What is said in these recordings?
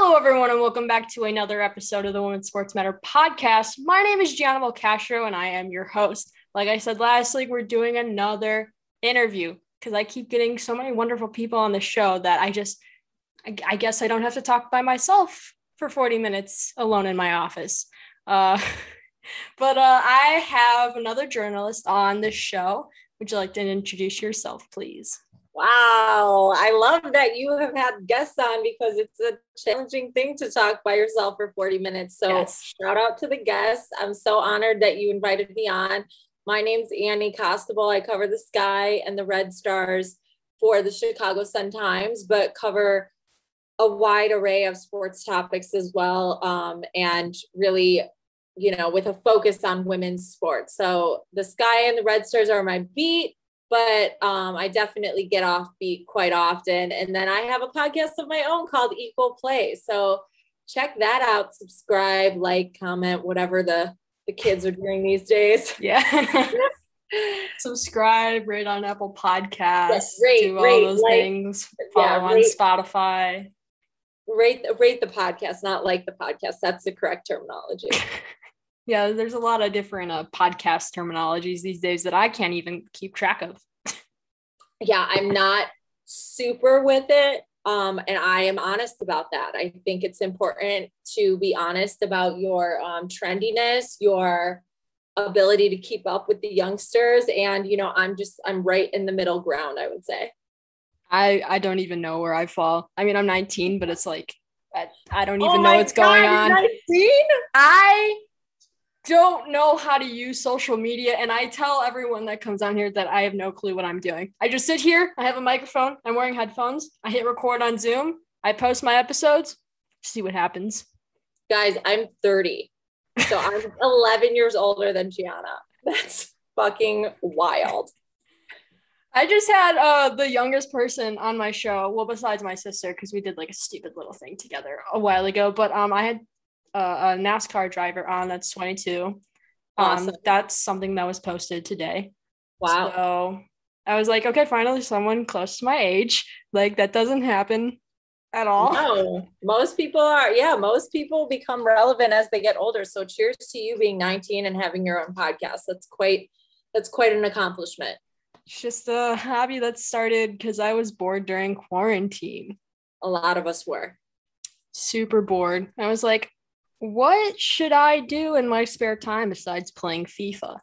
Hello, everyone, and welcome back to another episode of the Women's Sports Matter podcast. My name is Gianna Castro, and I am your host. Like I said last week, we're doing another interview because I keep getting so many wonderful people on the show that I guess I don't have to talk by myself for 40 minutes alone in my office. But I have another journalist on the show. Would you like to introduce yourself, please? Wow. I love that you have had guests on because it's a challenging thing to talk by yourself for 40 minutes. So yes. Shout out to the guests. I'm so honored that you invited me on. My name's Annie Costabile. I cover the Sky and the Red Stars for the Chicago Sun-Times, but cover a wide array of sports topics as well. And really, with a focus on women's sports. So the Sky and the Red Stars are my beat. But I definitely get off beat quite often. And then I have a podcast of my own called Equal Play. So check that out, subscribe, like, comment, whatever the kids are doing these days. Yeah. Subscribe, rate on Apple Podcasts, do all those things, follow on Spotify. Rate the podcast, not like the podcast. That's the correct terminology. Yeah, there's a lot of different podcast terminologies these days that I can't even keep track of. Yeah, I'm not super with it. And I am honest about that. I think it's important to be honest about your trendiness, your ability to keep up with the youngsters. And, I'm right in the middle ground, I would say. I don't even know where I fall. I mean, I'm 19, but it's like, I don't even know what's going on. 19? I don't know how to use social media, and I tell everyone that comes on here that I have no clue what I'm doing. I just sit here, I have a microphone, I'm wearing headphones, I hit record on Zoom, I post my episodes, see what happens. Guys, I'm 30, so I'm 11 years older than Gianna. That's fucking wild. I just had the youngest person on my show, well, besides my sister, because we did like a stupid little thing together a while ago, but I had a NASCAR driver on that's 22. Awesome. That's something that was posted today. Wow. So I was like, okay, finally someone close to my age. Like, that doesn't happen at all. No, most people become relevant as they get older. So cheers to you being 19 and having your own podcast. That's quite an accomplishment. It's just a hobby that started because I was bored during quarantine. A lot of us were. Super bored. I was like, what should I do in my spare time besides playing FIFA?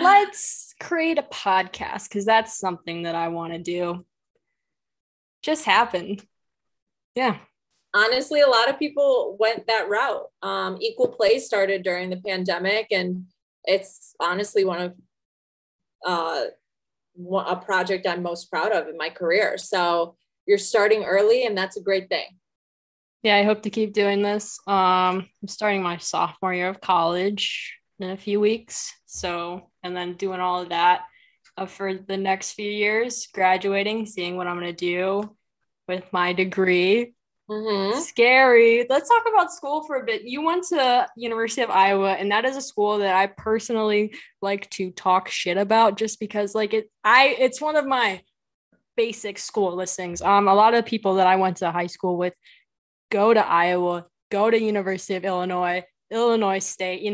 Let's create a podcast because that's something that I want to do. Just happened. Yeah. Honestly, a lot of people went that route. Equal Play started during the pandemic, and it's honestly one of a project I'm most proud of in my career. So you're starting early, and that's a great thing. Yeah, I hope to keep doing this. I'm starting my sophomore year of college in a few weeks. So, and then doing all of that for the next few years, graduating, seeing what I'm going to do with my degree. Mm-hmm. Scary. Let's talk about school for a bit. You went to University of Iowa, and that is a school that I personally like to talk shit about just because it's one of my basic school listings. A lot of people that I went to high school with go to Iowa, go to University of Illinois, Illinois State,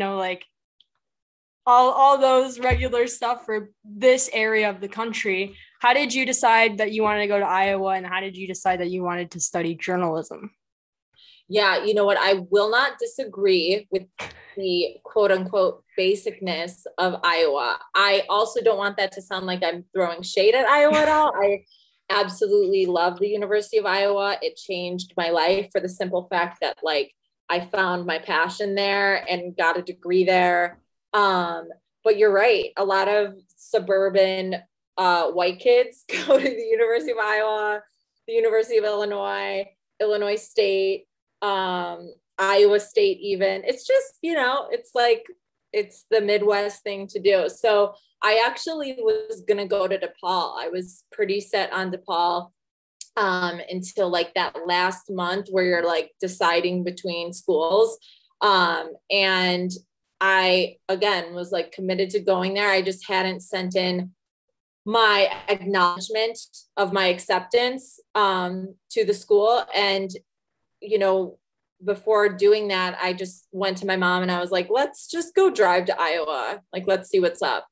all those regular stuff for this area of the country. How did you decide that you wanted to go to Iowa, and how did you decide that you wanted to study journalism? Yeah, you know what? I will not disagree with the quote unquote basicness of Iowa. I also don't want that to sound like I'm throwing shade at Iowa at all. I absolutely love the University of Iowa. It changed my life for the simple fact that I found my passion there and got a degree there. But you're right. A lot of suburban white kids go to the University of Iowa, the University of Illinois, Illinois State, Iowa State even. It's just, it's the Midwest thing to do. So I actually was going to go to DePaul. I was pretty set on DePaul until that last month where you're deciding between schools. And I, again, was committed to going there. I just hadn't sent in my acknowledgement of my acceptance to the school. And before doing that, I just went to my mom and I was like, let's just go drive to Iowa. Like, let's see what's up.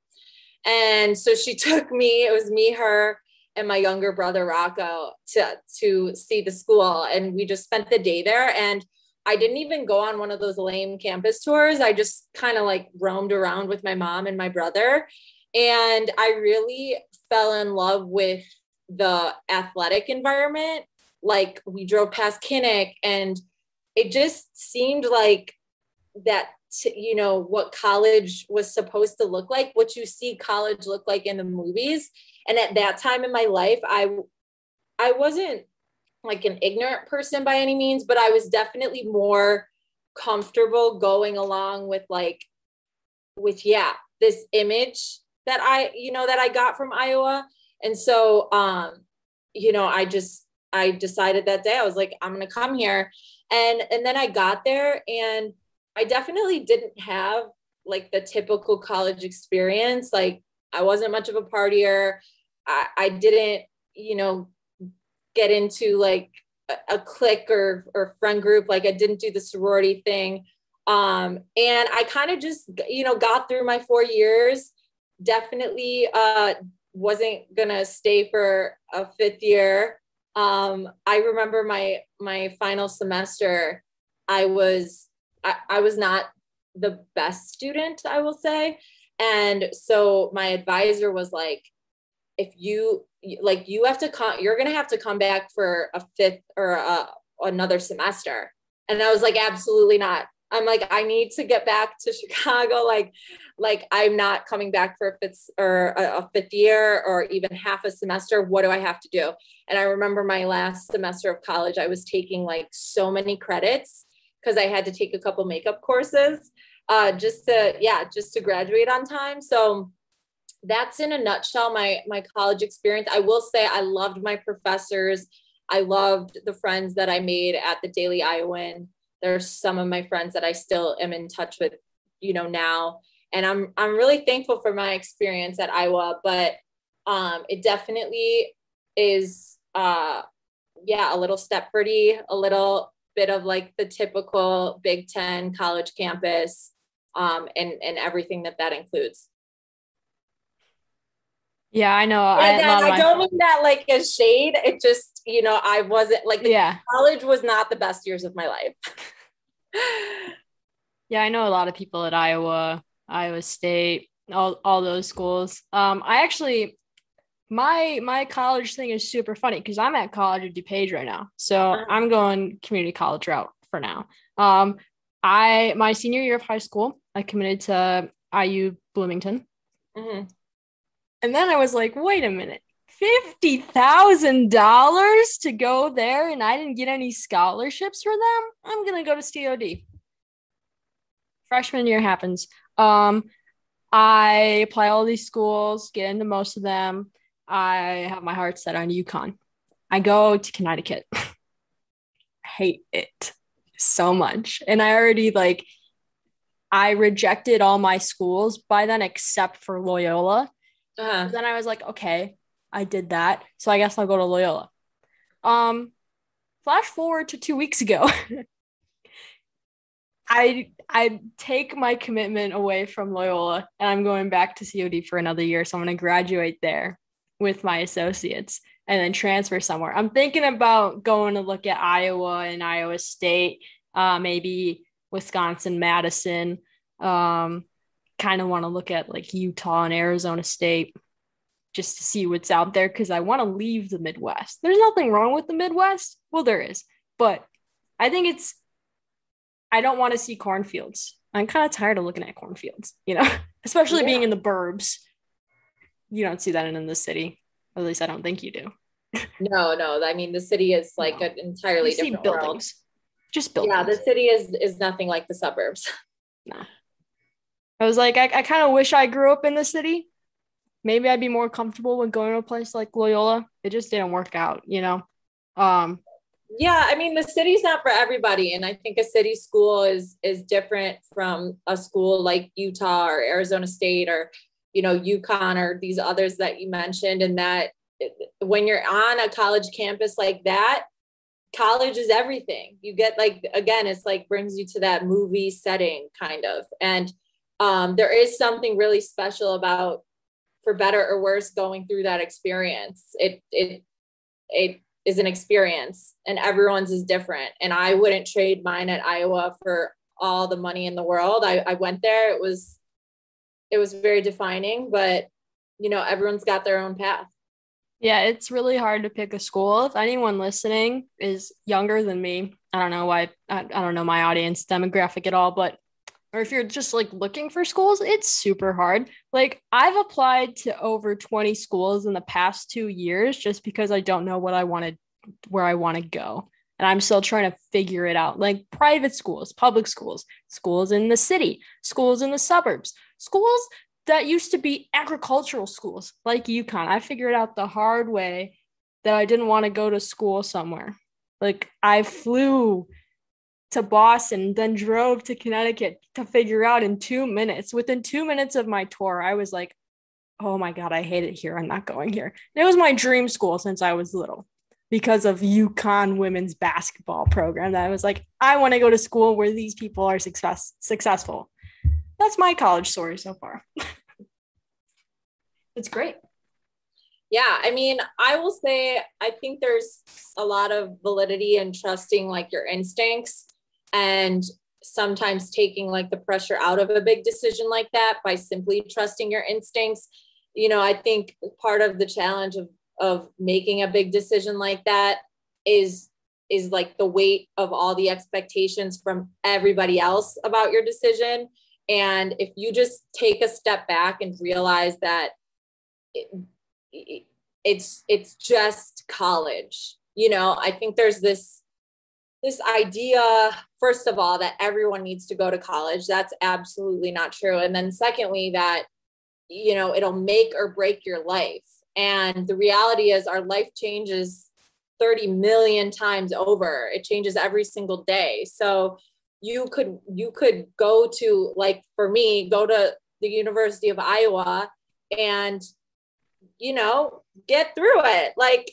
And so she took me, it was me, her, and my younger brother, Rocco, to see the school. And we just spent the day there. And I didn't even go on one of those lame campus tours. I just kind of like roamed around with my mom and my brother. And I really fell in love with the athletic environment. Like, we drove past Kinnick and it just seemed like that, what college was supposed to look like, what you see college look like in the movies. And at that time in my life, I wasn't like an ignorant person by any means, but I was definitely more comfortable going along with this image that I got from Iowa. And so, I decided that day, I was like, I'm going to come here. And then I got there and I definitely didn't have like the typical college experience. Like, I wasn't much of a partier. I didn't, get into like a clique or friend group. Like, I didn't do the sorority thing. And I kind of just, got through my 4 years. Definitely wasn't going to stay for a fifth year. I remember my final semester, I was not the best student, I will say. And so my advisor was like, if you have to come, you're going to have to come back for a fifth or another semester. And I was like, absolutely not. I'm like, I need to get back to Chicago. Like I'm not coming back for a fifth year or even half a semester. What do I have to do? And I remember my last semester of college, I was taking like so many credits because I had to take a couple makeup courses just to graduate on time. So that's in a nutshell, my college experience. I will say I loved my professors. I loved the friends that I made at the Daily Iowan. There's some of my friends that I still am in touch with, now. And I'm really thankful for my experience at Iowa, but it definitely is, a little Stepfordy, a little bit of like the typical Big Ten college campus, and everything that includes. Yeah, I know. I don't mean that like a shade. It just, I wasn't like, college was not the best years of my life. Yeah, I know a lot of people at Iowa State, all those schools. I actually, my college thing is super funny because I'm at college at DePaul right now. So I'm going community college route for now. My senior year of high school, I committed to IU Bloomington. Mm-hmm. And then I was like, wait a minute, $50,000 to go there and I didn't get any scholarships for them? I'm going to go to COD. Freshman year happens. I apply all these schools, get into most of them. I have my heart set on UConn. I go to Connecticut. I hate it so much. And I already I rejected all my schools by then except for Loyola. Then I was like, okay, I did that. So I guess I'll go to Loyola. Flash forward to 2 weeks ago. I take my commitment away from Loyola and I'm going back to COD for another year. So I'm going to graduate there with my associates and then transfer somewhere. I'm thinking about going to look at Iowa and Iowa State, maybe Wisconsin, Madison. Kind of want to look at like Utah and Arizona State just to see what's out there because I want to leave the Midwest. There's nothing wrong with the Midwest. Well, there is, but I think I don't want to see cornfields. I'm kind of tired of looking at cornfields, especially being in the burbs. You don't see that in the city. At least I don't think you do. No. I mean, the city is like an entirely different buildings. World. Just buildings. Yeah, the city is nothing like the suburbs. No. I was like, I kind of wish I grew up in the city. Maybe I'd be more comfortable with going to a place like Loyola. It just didn't work out, Yeah, I mean, the city's not for everybody. And I think a city school is different from a school like Utah or Arizona State or, UConn or these others that you mentioned. And that when you're on a college campus like that, college is everything. You get like, again, it's like brings you to that movie setting kind of. And there is something really special about, for better or worse, going through that experience. It is an experience, and everyone's is different. And I wouldn't trade mine at Iowa for all the money in the world. I went there. It was very defining, but you know, everyone's got their own path. Yeah, it's really hard to pick a school. If anyone listening is younger than me, I don't know why, I don't know my audience demographic at all, but, or if you're just like looking for schools, it's super hard. Like I've applied to over 20 schools in the past 2 years just because I don't know what I wanted, where I want to go. And I'm still trying to figure it out. Like private schools, public schools, schools in the city, schools in the suburbs, schools that used to be agricultural schools like UConn. I figured out the hard way that I didn't want to go to school somewhere. Like I flew to Boston, then drove to Connecticut to figure out in 2 minutes. Within 2 minutes of my tour, I was like, oh my God, I hate it here. I'm not going here. And it was my dream school since I was little because of UConn women's basketball program. That I was like, I want to go to school where these people are successful. That's my college story so far. It's great. Yeah. I mean, I will say, I think there's a lot of validity in trusting like your instincts, and sometimes taking like the pressure out of a big decision like that by simply trusting your instincts. You know, I think part of the challenge of making a big decision like that is like the weight of all the expectations from everybody else about your decision. And if you just take a step back and realize that it's just college, you know, I think there's this idea, first of all, that everyone needs to go to college. That's absolutely not true. And then secondly, that, you know, it'll make or break your life. And the reality is our life changes 30 million times over. It changes every single day. So you could go to, like for me, go to the University of Iowa and, you know, get through it. Like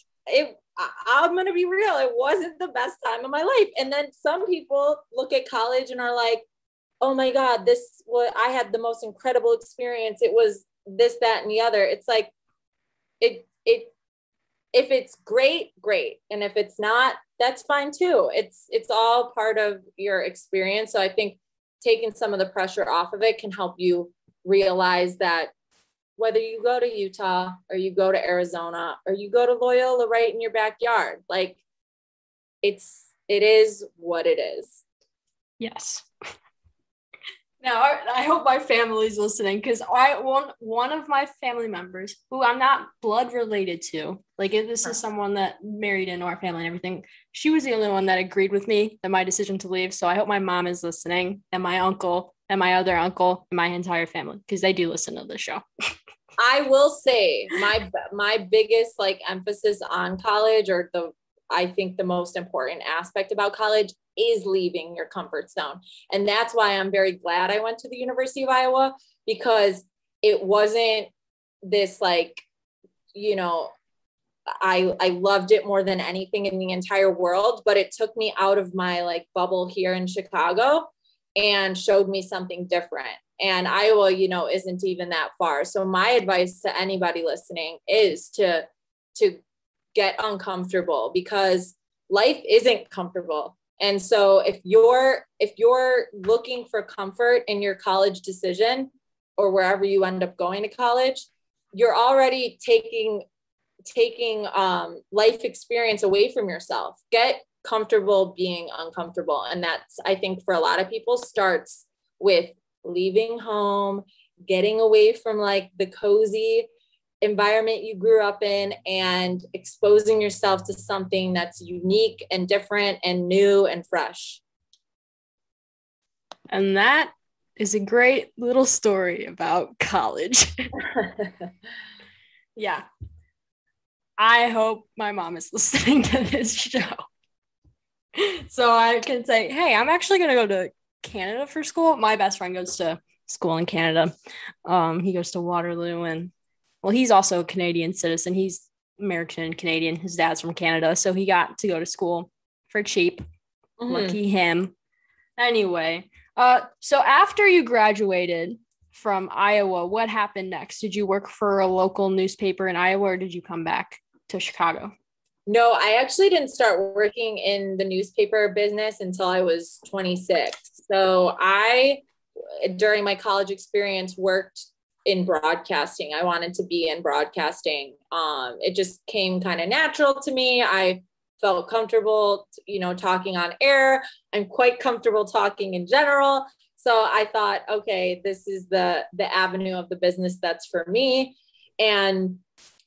I'm going to be real. It wasn't the best time of my life. And then some people look at college and are like, oh my God, I had the most incredible experience. It was this, that, and the other. It's like, if it's great. And if it's not, that's fine too. It's all part of your experience. So I think taking some of the pressure off of it can help you realize that whether you go to Utah or you go to Arizona or you go to Loyola right in your backyard, like it is what it is. Yes. Now, I hope my family's listening, because one of my family members who I'm not blood related to, like if this is someone that married into our family and everything, she was the only one that agreed with me that my decision to leave. So I hope my mom is listening, and my uncle and my other uncle and my entire family, because they do listen to the show. I will say my biggest like emphasis on college, or I think the most important aspect about college, is leaving your comfort zone. And that's why I'm very glad I went to the University of Iowa, because it wasn't this like, you know, I loved it more than anything in the entire world, but it took me out of my like bubble here in Chicago and showed me something different. And Iowa, you know, isn't even that far. So my advice to anybody listening is to get uncomfortable, because life isn't comfortable. And so if you're looking for comfort in your college decision, or wherever you end up going to college, you're already taking life experience away from yourself. Get comfortable being uncomfortable. And that's, I think for a lot of people, starts with leaving home, getting away from like the cozy environment you grew up in, and exposing yourself to something that's unique and different and new and fresh. And that is a great little story about college. Yeah. I hope my mom is listening to this show, so I can say, hey, I'm actually going to go to Canada for school. My best friend goes to school in Canada. He goes to Waterloo, and well, he's also a Canadian citizen. He's American and Canadian. His dad's from Canada, so he got to go to school for cheap. Mm-hmm. Lucky him. Anyway, so after you graduated from Iowa, what happened next? Did you work for a local newspaper in Iowa, or did you come back to Chicago? No, I actually didn't start working in the newspaper business until I was 26. So I, during my college experience, worked in broadcasting. I wanted to be in broadcasting. It just came kind of natural to me. I felt comfortable, talking on air. I'm quite comfortable talking in general. So I thought, okay, this is the avenue of the business that's for me. And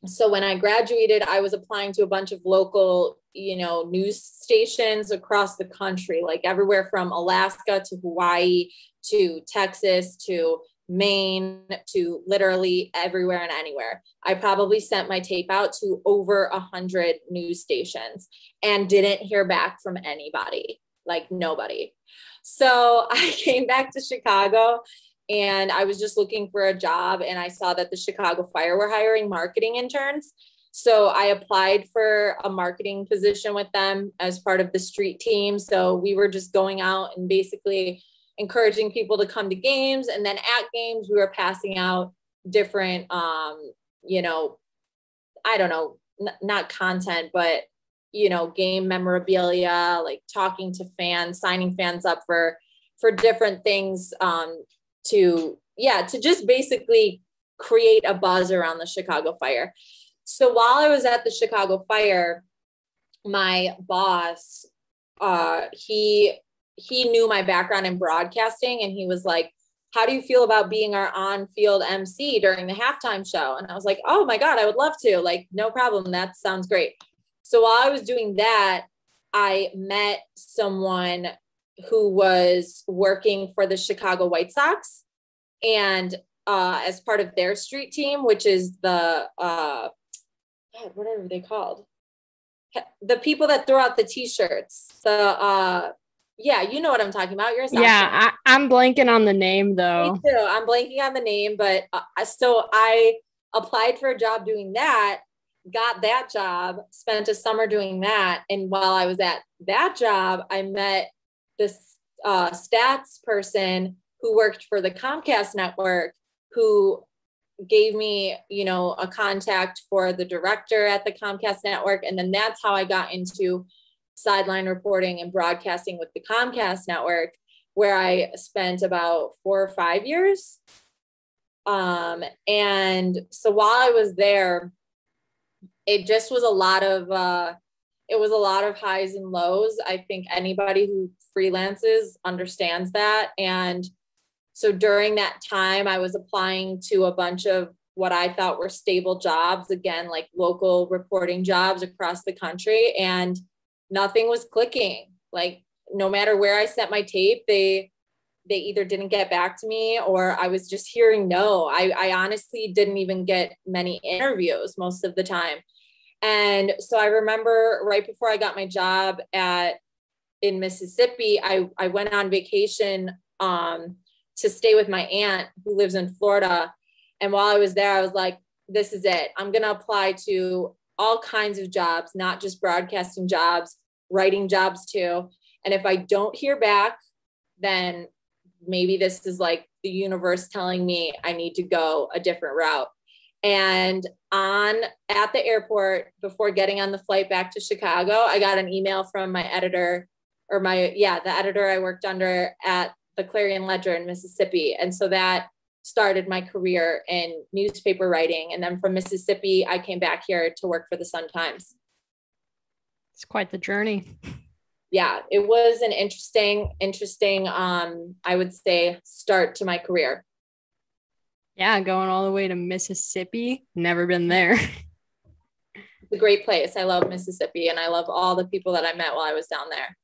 so when I graduated, I was applying to a bunch of local, news stations across the country, like everywhere from Alaska to Hawaii to Texas to Maine to literally everywhere and anywhere. I probably sent my tape out to over 100 news stations and didn't hear back from anybody, like nobody. So I came back to Chicago and I was just looking for a job, and I saw that the Chicago Fire were hiring marketing interns. So I applied for a marketing position with them as part of the street team. So we were just going out and basically encouraging people to come to games. And then at games, we were passing out different, I don't know, not content, but, game memorabilia, like talking to fans, signing fans up for different things, to just basically create a buzz around the Chicago Fire. So while I was at the Chicago Fire, my boss, he knew my background in broadcasting, and he was like, how do you feel about being our on-field MC during the halftime show? And I was like, oh my God, I would love to. Like, no problem. That sounds great. So while I was doing that, I met someone who was working for the Chicago White Sox, and as part of their street team, which is the, what are they called? The people that throw out the t-shirts. Yeah, you know what I'm talking about. You're a Sox fan. I'm blanking on the name though. Me too. I'm blanking on the name, but so I applied for a job doing that, got that job, spent a summer doing that. And while I was at that job, I met this stats person who worked for the Comcast network, who gave me, a contact for the director at the Comcast network. And then that's how I got into sideline reporting and broadcasting with the Comcast network, where I spent about 4 or 5 years. And so while I was there, it just was a lot of highs and lows. I think anybody who freelances understands that. And so during that time, I was applying to a bunch of what I thought were stable jobs, again, like local reporting jobs across the country, and nothing was clicking. Like, no matter where I sent my tape, they either didn't get back to me, or I was just hearing no. I honestly didn't even get many interviews most of the time. And so I remember right before I got my job in Mississippi, I went on vacation to stay with my aunt who lives in Florida. And while I was there, I was like, this is it. I'm going to apply to all kinds of jobs, not just broadcasting jobs, writing jobs too. And if I don't hear back, then maybe this is like the universe telling me I need to go a different route. And at the airport, before getting on the flight back to Chicago, I got an email from my editor, the editor I worked under at the Clarion Ledger in Mississippi. And so that started my career in newspaper writing. And then from Mississippi, I came back here to work for the Sun-Times. It's quite the journey. Yeah, it was an interesting, I would say, start to my career. Yeah, going all the way to Mississippi. Never been there. It's a great place. I love Mississippi, and I love all the people that I met while I was down there.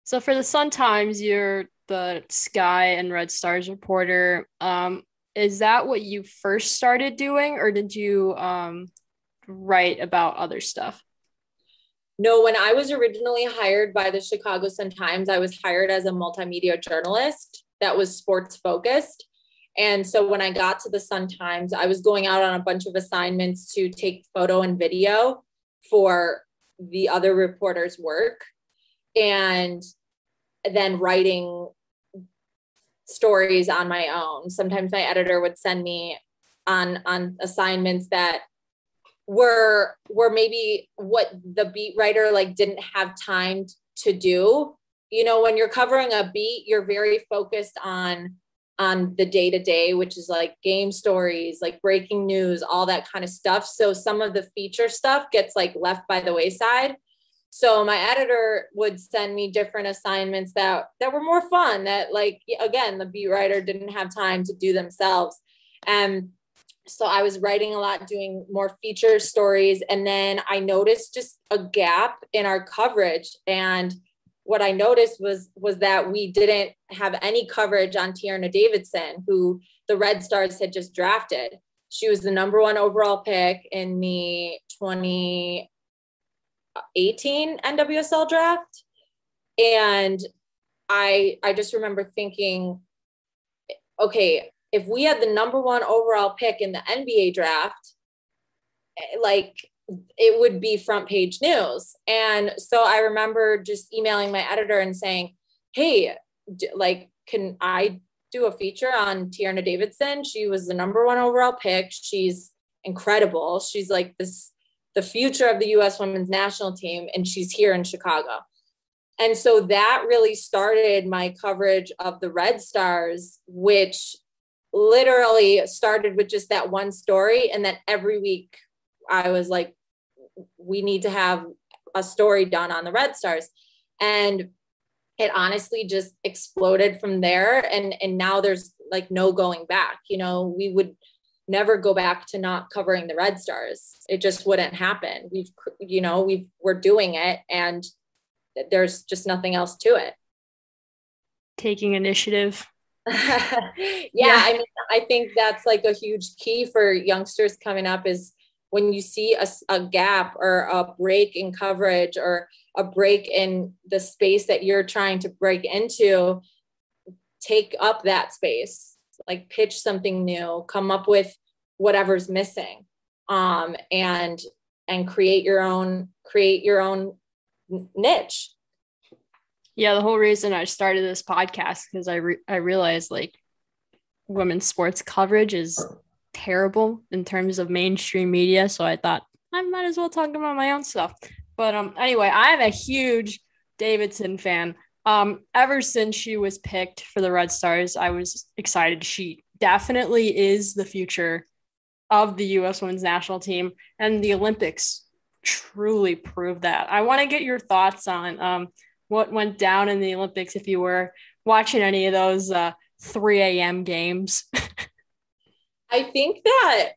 So for the Sun-Times, you're the Sky and Red Stars reporter. Is that what you first started doing, or did you write about other stuff? No, when I was originally hired by the Chicago Sun-Times, I was hired as a multimedia journalist that was sports focused. And so when I got to the Sun-Times, I was going out on a bunch of assignments to take photo and video for the other reporters' work. and then writing stories on my own. Sometimes my editor would send me on assignments that were maybe what the beat writer like didn't have time to do. You know, when you're covering a beat, you're very focused on the day-to-day, which is like game stories, like breaking news, all that kind of stuff. So some of the feature stuff gets like left by the wayside. So my editor would send me different assignments that were more fun, that like, again, the beat writer didn't have time to do themselves. And so I was writing a lot, doing more feature stories. And then I noticed just a gap in our coverage. And what I noticed was that we didn't have any coverage on Tierna Davidson, who the Red Stars had just drafted. She was the number 1 overall pick in the 2018 NWSL draft. And I just remember thinking, okay, if we had the number 1 overall pick in the NBA draft, like it would be front page news. And so I remember just emailing my editor and saying, hey, like, can I do a feature on Tierna Davidson? She was the number 1 overall pick. She's incredible. She's like the future of the U.S. women's national team, and she's here in Chicago. And so that really started my coverage of the Red Stars, which literally started with just that one story. And then every week I was like, we need to have a story done on the Red Stars. And it honestly just exploded from there. And now there's like no going back. You know, we would never go back to not covering the Red Stars. It just wouldn't happen. We're doing it, and there's just nothing else to it. Taking initiative. Yeah. I mean, I think that's like a huge key for youngsters coming up, is when you see a gap or a break in coverage or a break in the space that you're trying to break into, take up that space, like pitch something new, come up with whatever's missing, and create your own niche. Yeah, the whole reason I started this podcast, because I realized like women's sports coverage is terrible in terms of mainstream media. So I thought I might as well talk about my own stuff. But anyway, I am a huge Davidson fan. Ever since she was picked for the Red Stars, I was excited. She definitely is the future of the U.S. women's national team, and the Olympics truly proved that. I want to get your thoughts on what went down in the Olympics, if you were watching any of those 3 a.m. games. I think that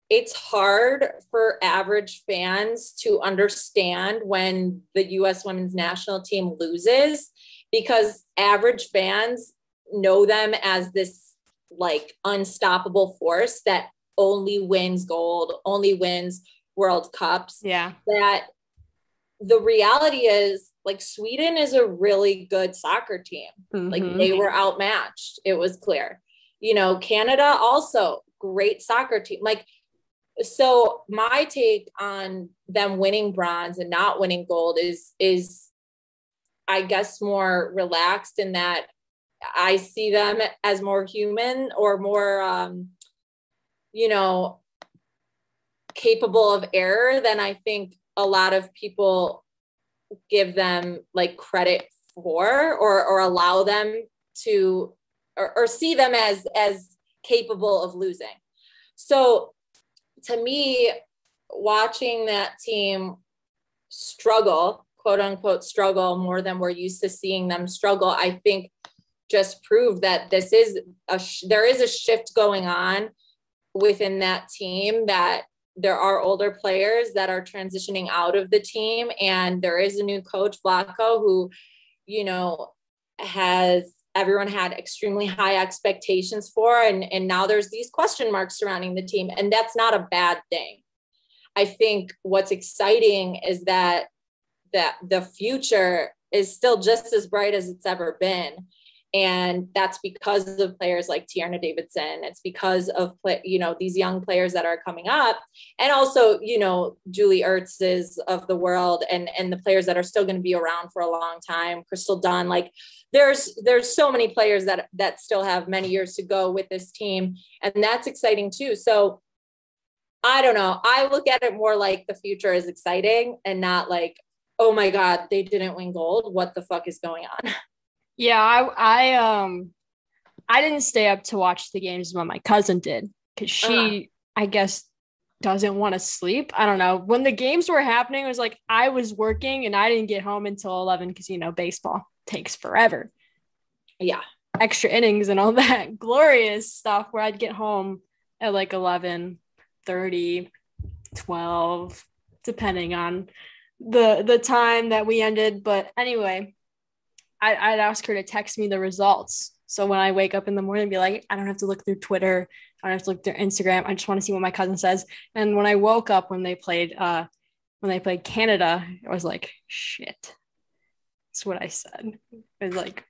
it's hard for average fans to understand when the U.S. women's national team loses, because average fans know them as this like unstoppable force that only wins gold, only wins World Cups. Yeah. That the reality is, like, Sweden is a really good soccer team. Mm-hmm. Like, they were outmatched. It was clear. You know, Canada also great soccer team. Like, so my take on them winning bronze and not winning gold is I guess more relaxed, in that I see them as more human, or more, capable of error than I think a lot of people give them like credit for, or allow them to, or see them as capable of losing. So to me, watching that team struggle, quote unquote, struggle more than we're used to seeing them struggle, I think just proved that there is a shift going on within that team, that there are older players that are transitioning out of the team. And there is a new coach, Vlaco, who, everyone had extremely high expectations for. And now there's these question marks surrounding the team. And that's not a bad thing. I think what's exciting is that the future is still just as bright as it's ever been. And that's because of players like Tierna Davidson. It's because of, these young players that are coming up. And also, Julie Ertz's of the world and the players that are still going to be around for a long time. Crystal Dunn, like there's so many players that still have many years to go with this team. And that's exciting too. So I don't know. I look at it more like the future is exciting and not like, oh my God, they didn't win gold. What the fuck is going on? Yeah, I didn't stay up to watch the games, but my cousin did because she, I guess, doesn't want to sleep. I don't know. When the games were happening, it was like I was working and I didn't get home until 11 because, baseball takes forever. Yeah. Extra innings and all that glorious stuff where I'd get home at like 11:30, 12, depending on the time that we ended. But anyway, I'd ask her to text me the results. So when I wake up in the morning, be like, I don't have to look through Twitter. I don't have to look through Instagram. I just want to see what my cousin says. And when I woke up, when they played Canada, I was like, shit. That's what I said. I was like,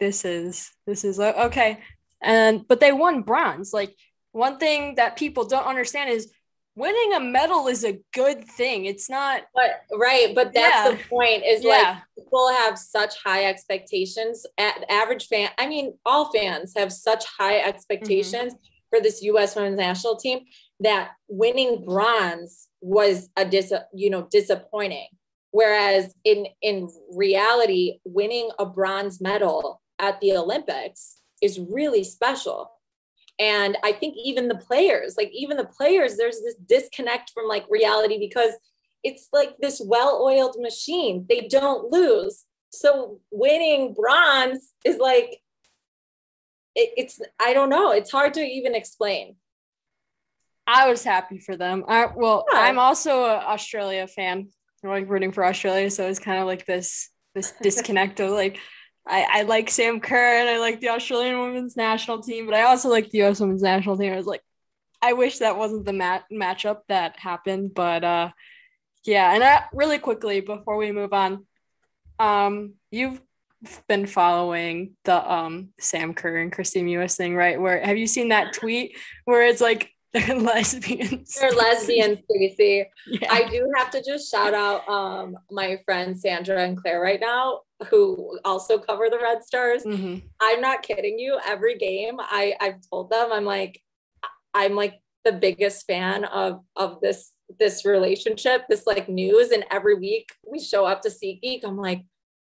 this is okay. But they won bronze. Like, one thing that people don't understand is winning a medal is a good thing. It's not. But that's the point is like people have such high expectations. Average fan, I mean, all fans have such high expectations for this U.S. women's national team that winning bronze was disappointing. Whereas in reality, winning a bronze medal at the Olympics is really special. And I think even the players, there's this disconnect from like reality because it's like this well-oiled machine. They don't lose. So winning bronze is like, I don't know. It's hard to even explain. I was happy for them. I'm also an Australia fan. I'm like rooting for Australia. So it's kind of like this disconnect of like, I like Sam Kerr and I like the Australian women's national team, but I also like the U.S. women's national team. I was like, I wish that wasn't the matchup that happened, but yeah. And really quickly before we move on, you've been following the Sam Kerr and Christina U.S. thing, right? Where have you seen that tweet where it's like they're lesbians? They're lesbians, Stacey. Yeah. I do have to just shout out my friends Sandra and Claire right now, who also cover the Red Stars. I'm not kidding you. Every game I've told them, I'm like the biggest fan of this relationship, this like news. And every week we show up to SeatGeek. I'm like,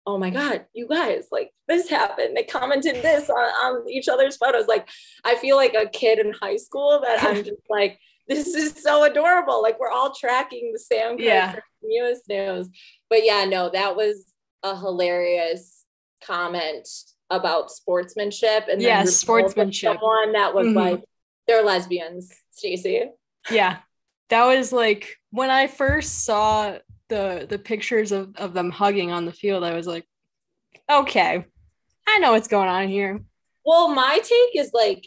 oh my God, you guys, like this happened. They commented this on each other's photos. Like, I feel like a kid in high school that I'm just like, this is so adorable. Like we're all tracking the Sam Kerr newest news. But yeah, no, that was a hilarious comment about sportsmanship. And then sportsmanship. Someone that was like, they're lesbians, Stacey. Yeah. That was like, when I first saw the pictures of them hugging on the field, I was like, okay, I know what's going on here. Well, my take is like,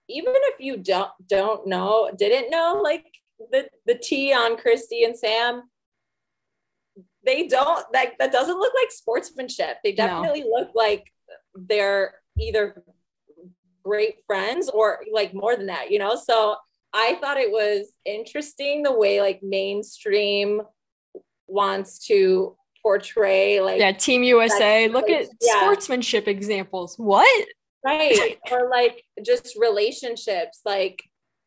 even if you didn't know, like the T on Christy and Sam, they don't, like, that doesn't look like sportsmanship. They definitely look like they're either great friends or like more than that, So I thought it was interesting the way like mainstream wants to portray like Team USA. Look at sportsmanship examples. What? Right. Or like just relationships, like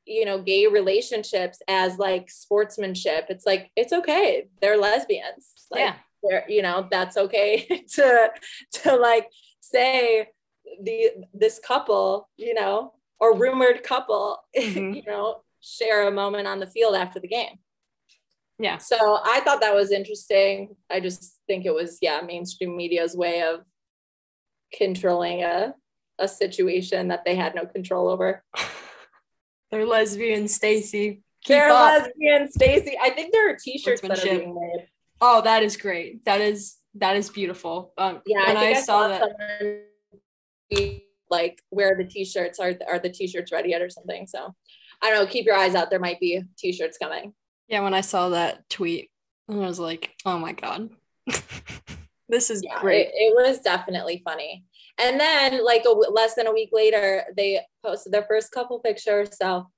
gay relationships as like sportsmanship. It's like, it's okay. They're lesbians. Like, they're, that's okay to like say this couple, or rumored couple, share a moment on the field after the game. Yeah. So I thought that was interesting. I just think it was, mainstream media's way of controlling a situation that they had no control over. They're lesbian, Stacey. Lesbian, Stacey. I think there are t-shirts that are being made. Oh, that is great. That is beautiful. I saw that. Like, where the t-shirts are the t-shirts ready yet or something? So I don't know. Keep your eyes out. There might be t-shirts coming. Yeah, when I saw that tweet, I was like, oh my God. This is Yeah, great. it was definitely funny. And then like less than a week later, they posted their first couple pictures. So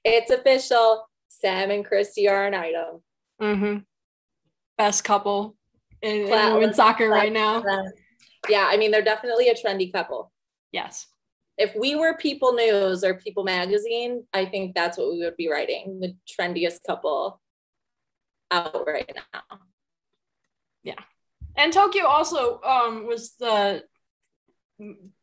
it's official. Sam and Christy are an item. Mm-hmm. Best couple in women's soccer right now. Yeah, I mean, they're definitely a trendy couple. Yes. If we were People News or People Magazine, I think that's what we would be writing. The trendiest couple out right now. Yeah. And Tokyo also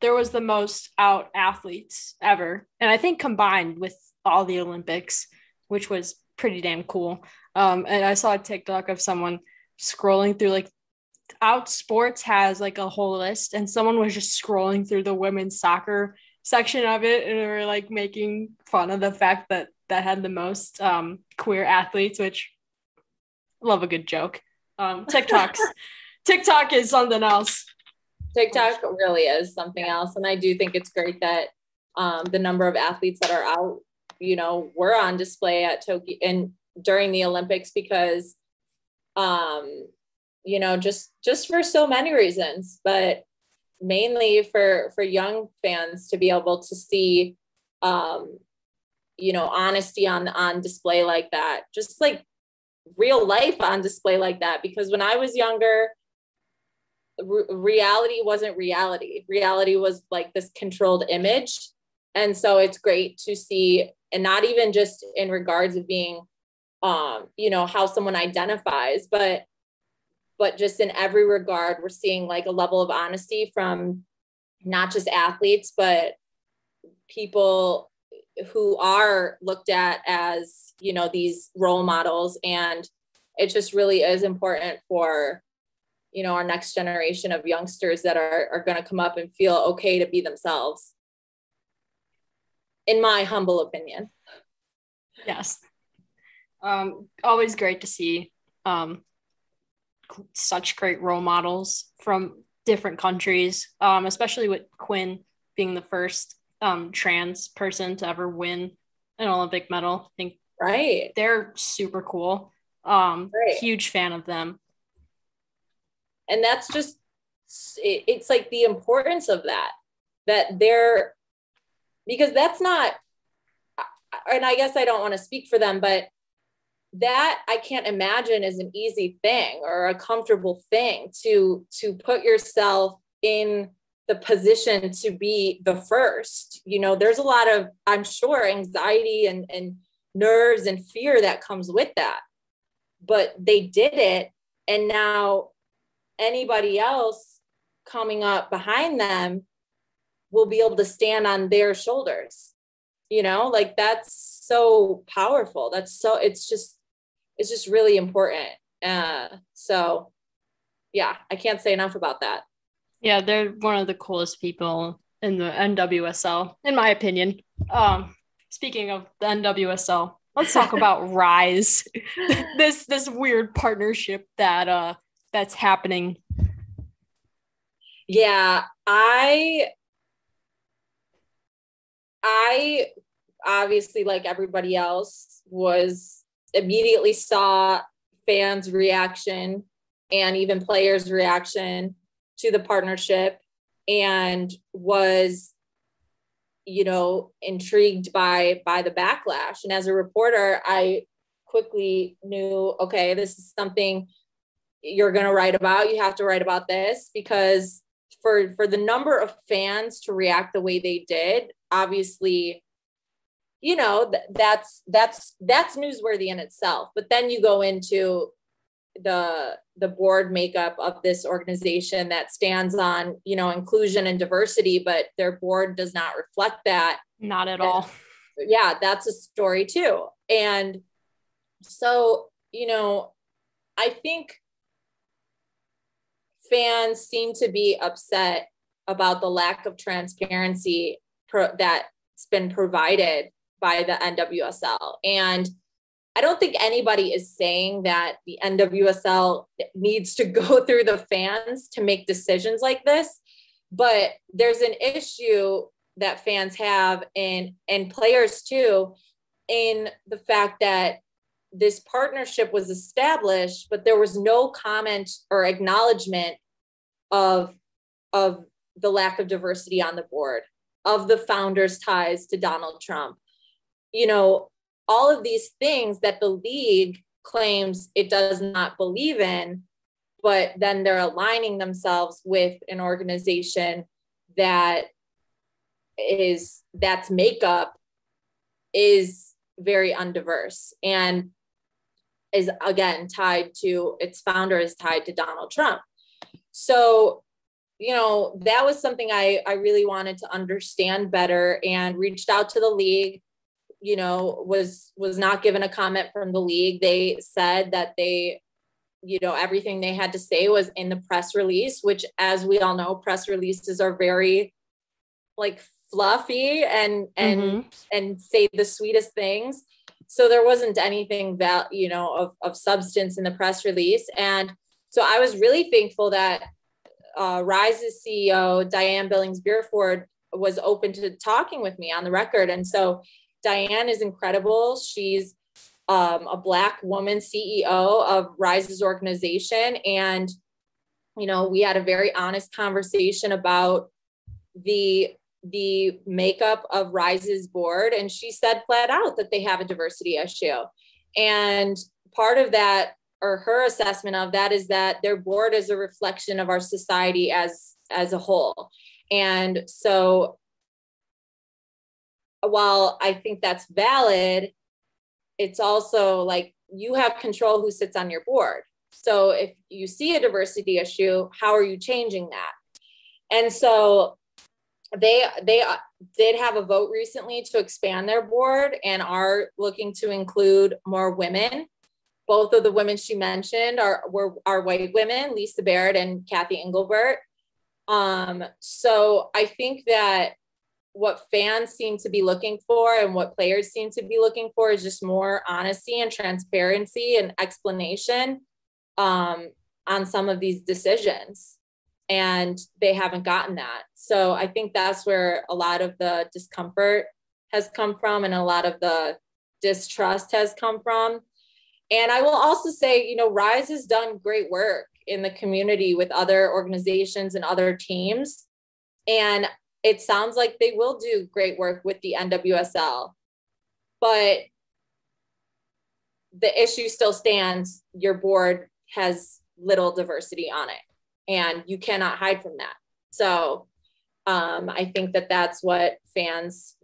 there was the most out athletes ever. And I think combined with all the Olympics, which was pretty damn cool. And I saw a TikTok of someone scrolling through like Out Sports has like a whole list, and someone was just scrolling through the women's soccer section of it, and they were like making fun of the fact that had the most queer athletes, which I love a good joke. TikTok is something else. TikTok really is something else. And I do think it's great that the number of athletes that are out, were on display at Tokyo and during the Olympics because, just for so many reasons, but mainly for young fans to be able to see, honesty on display like that, just like real life on display like that. Because when I was younger, reality wasn't reality. Reality was like this controlled image. And so it's great to see, and not even just in regards of being, how someone identifies, but just in every regard, we're seeing like a level of honesty from not just athletes, but people who are looked at as, these role models. And it just really is important for, our next generation of youngsters that are going to come up and feel okay to be themselves. In my humble opinion. Yes. Always great to see such great role models from different countries, especially with Quinn being the first trans person to ever win an Olympic medal. I think right. They're super cool. Huge fan of them. And that's just, it's like the importance of that they're, because that's not, and I guess I don't want to speak for them, but that I can't imagine is an easy thing or a comfortable thing to put yourself in the position to be the first. There's a lot of, I'm sure, anxiety and nerves and fear that comes with that, but they did it. And now anybody else coming up behind them will be able to stand on their shoulders. Like that's so powerful. It's just really important. So yeah, I can't say enough about that. Yeah, they're one of the coolest people in the NWSL, in my opinion. Speaking of the NWSL, let's talk about Rise. this weird partnership that's happening. Yeah, I obviously, like everybody else, was immediately saw fans' reaction and even players' reaction to the partnership and was, intrigued by the backlash. And as a reporter, I quickly knew, okay, this is something you're going to write about. You have to write about this because for the number of fans to react the way they did, obviously, that's newsworthy in itself. But then you go into the board makeup of this organization that stands on, inclusion and diversity, but their board does not reflect that. Not at all. Yeah, that's a story too. And so, I think fans seem to be upset about the lack of transparency that's been provided by the NWSL. And I don't think anybody is saying that the NWSL needs to go through the fans to make decisions like this, but there's an issue that fans have and players too, in the fact that this partnership was established, but there was no comment or acknowledgement of the lack of diversity on the board, of the founders' ties to Donald Trump, all of these things that the league claims it does not believe in, but then they're aligning themselves with an organization that's makeup is very undiverse and is again tied to its founder is tied to Donald Trump. So, that was something I really wanted to understand better and reached out to the league, was not given a comment from the league. They said that they, everything they had to say was in the press release, which, as we all know, press releases are very like fluffy and say the sweetest things. So there wasn't anything that, of substance in the press release. And so I was really thankful that Rise's CEO, Diane Billings-Beerford, was open to talking with me on the record. And so Diane is incredible. She's a Black woman CEO of Rise's organization. And, we had a very honest conversation about the makeup of Rise's board. And she said flat out that they have a diversity issue. And part of that, or her assessment of that, is that their board is a reflection of our society as a whole. And so while I think that's valid, it's also like you have control who sits on your board. So if you see a diversity issue, how are you changing that? And so they did have a vote recently to expand their board and are looking to include more women. Both of the women she mentioned are white women, Lisa Baird and Kathy Engelbert. So I think that what fans seem to be looking for and what players seem to be looking for is just more honesty and transparency and explanation on some of these decisions. And they haven't gotten that. So I think that's where a lot of the discomfort has come from and a lot of the distrust has come from. And I will also say, Rise has done great work in the community with other organizations and other teams. And it sounds like they will do great work with the NWSL. But the issue still stands. Your board has little diversity on it, and you cannot hide from that. So I think that that's what fans,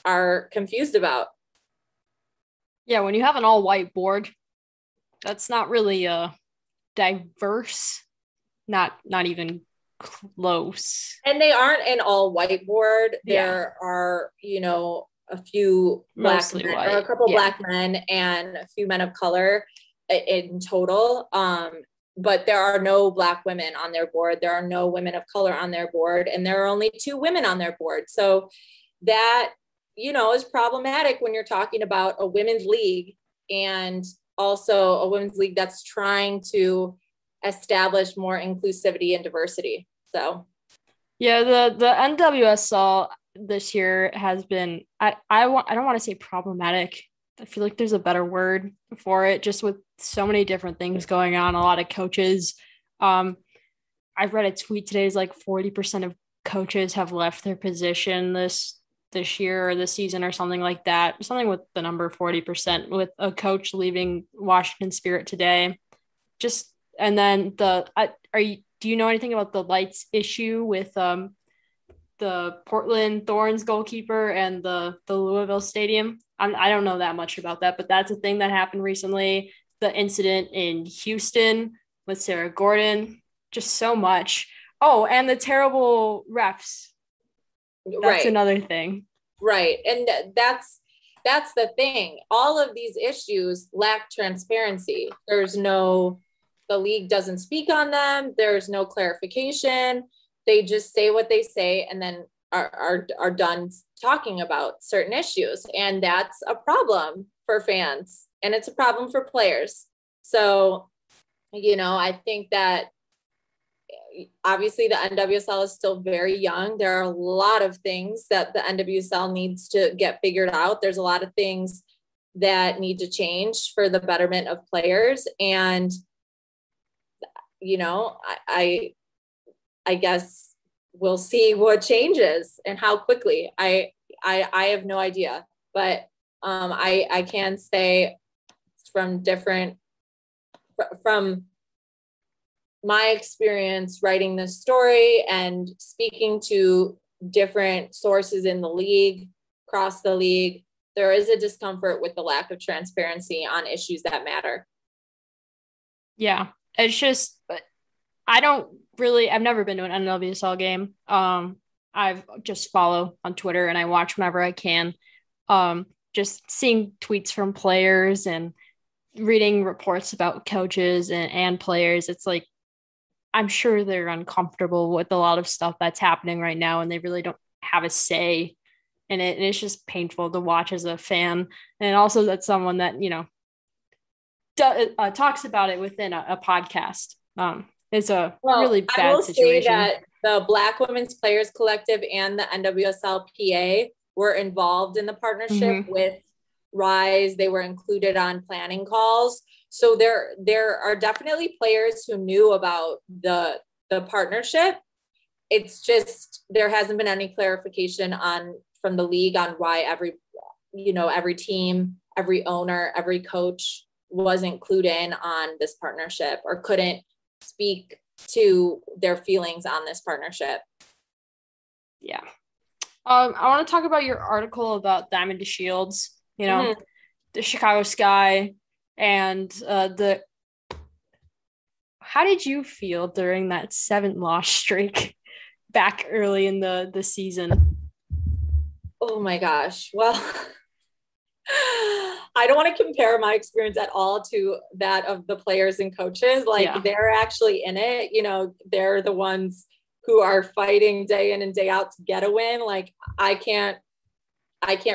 are confused about. Yeah, when you have an all-white board, that's not really diverse, not even close. And they aren't an all-white board. There are, a few black men, or a couple black men and a few men of color in total. But there are no Black women on their board. There are no women of color on their board, and there are only 2 women on their board. So that, is problematic when you're talking about a women's league, and also a women's league that's trying to establish more inclusivity and diversity. So, yeah, the NWSL this year has been, I don't want to say problematic. I feel like there's a better word for it, just with so many different things going on. A lot of coaches. I read a tweet today is like 40% of coaches have left their position this year or this season or something like that. Something with the number 40%, with a coach leaving Washington Spirit today. And then do you know anything about the lights issue with the Portland Thorns goalkeeper and the Louisville Stadium? I don't know that much about that, but that's a thing that happened recently. The incident in Houston with Sarah Gordon, just so much. Oh, and the terrible refs. That's another thing. Right. And that's the thing. All of these issues lack transparency. The league doesn't speak on them. There's no clarification. They just say what they say and then are done talking about certain issues. And that's a problem for fans, and it's a problem for players. So, I think that obviously the NWSL is still very young. There are a lot of things that the NWSL needs to get figured out. There's a lot of things that need to change for the betterment of players. And, I guess we'll see what changes and how quickly. I have no idea, but I can say from my experience writing this story and speaking to different sources in the league, across the league, there is a discomfort with the lack of transparency on issues that matter. Yeah, it's just, I've never been to an NWSL game. I've just follow on Twitter and I watch whenever I can. Just seeing tweets from players and reading reports about coaches and players, it's like, I'm sure they're uncomfortable with a lot of stuff that's happening right now and they really don't have a say in it. And it's just painful to watch as a fan. And also that's someone that, talks about it within a podcast. It's a really bad situation. Say that the Black Women's Players Collective and the NWSLPA were involved in the partnership with Rise. They were included on planning calls. So there are definitely players who knew about the partnership. It's just there hasn't been any clarification from the league on why every team, every owner, every coach wasn't clued in on this partnership or couldn't speak to their feelings on this partnership. Yeah. I want to talk about your article about Diamond to Shields, the Chicago Sky, and how did you feel during that 7-loss streak back early in the season? Oh my gosh. Well, I don't want to compare my experience at all to that of the players and coaches. They're actually in it, they're the ones who are fighting day in and day out to get a win. Like I can't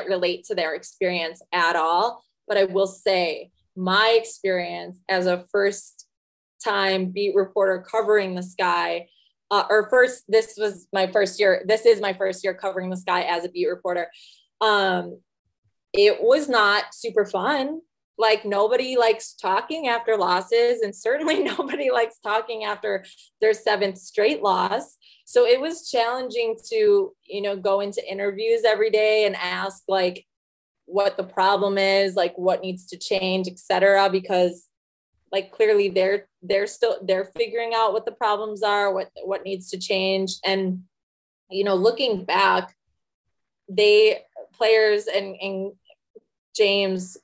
relate to their experience at all, but I will say my experience as a first time beat reporter covering the Sky, this is my first year covering the Sky as a beat reporter. It was not super fun. Like nobody likes talking after losses, and certainly nobody likes talking after their 7th straight loss. So it was challenging to, go into interviews every day and ask like what the problem is, like what needs to change, etc. Because like clearly they're figuring out what the problems are, what needs to change. And, looking back, players and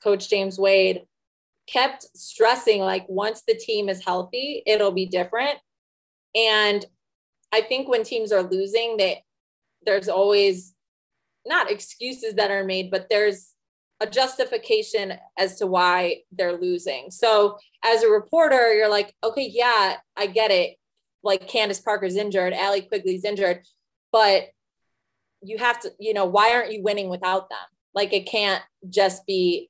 Coach James Wade kept stressing, like, once the team is healthy, it'll be different. And I think when teams are losing, there's always not excuses that are made, but there's a justification as to why they're losing. So as a reporter, you're like, okay, yeah, I get it. Like Candace Parker's injured, Allie Quigley's injured, but you have to, why aren't you winning without them? Like it can't just be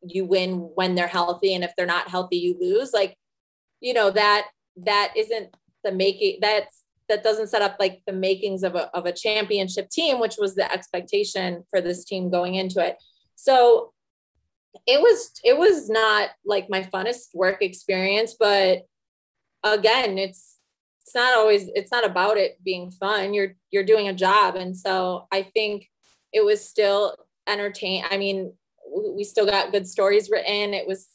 you win when they're healthy, and if they're not healthy, you lose. Like, that isn't the making. That doesn't set up like the makings of a championship team, which was the expectation for this team going into it. So it was not like my funnest work experience, but again, it's not about it being fun. You're doing a job. And so I think it was still entertaining. I mean, we still got good stories written. It was,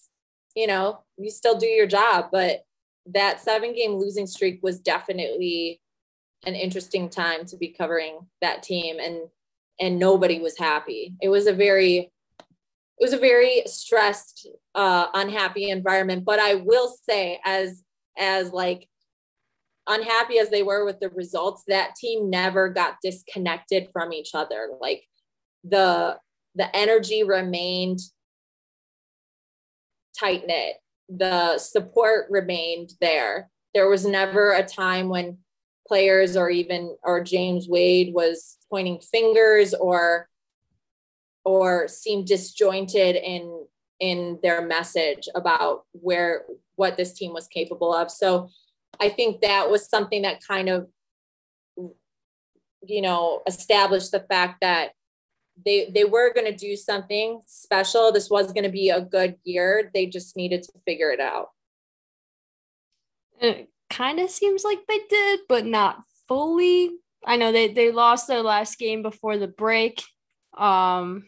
you still do your job, but that 7-game losing streak was definitely an interesting time to be covering that team, and nobody was happy. It was a very stressed, unhappy environment. But I will say, as like unhappy as they were with the results, that team never got disconnected from each other. Like the energy remained tight knit. The support remained there. There was never a time when players or James Wade was pointing fingers or seemed disjointed in their message about what this team was capable of. So I think that was something that kind of, established the fact that they were going to do something special. This was going to be a good year. They just needed to figure it out. It kind of seems like they did, but not fully. I know they lost their last game before the break, but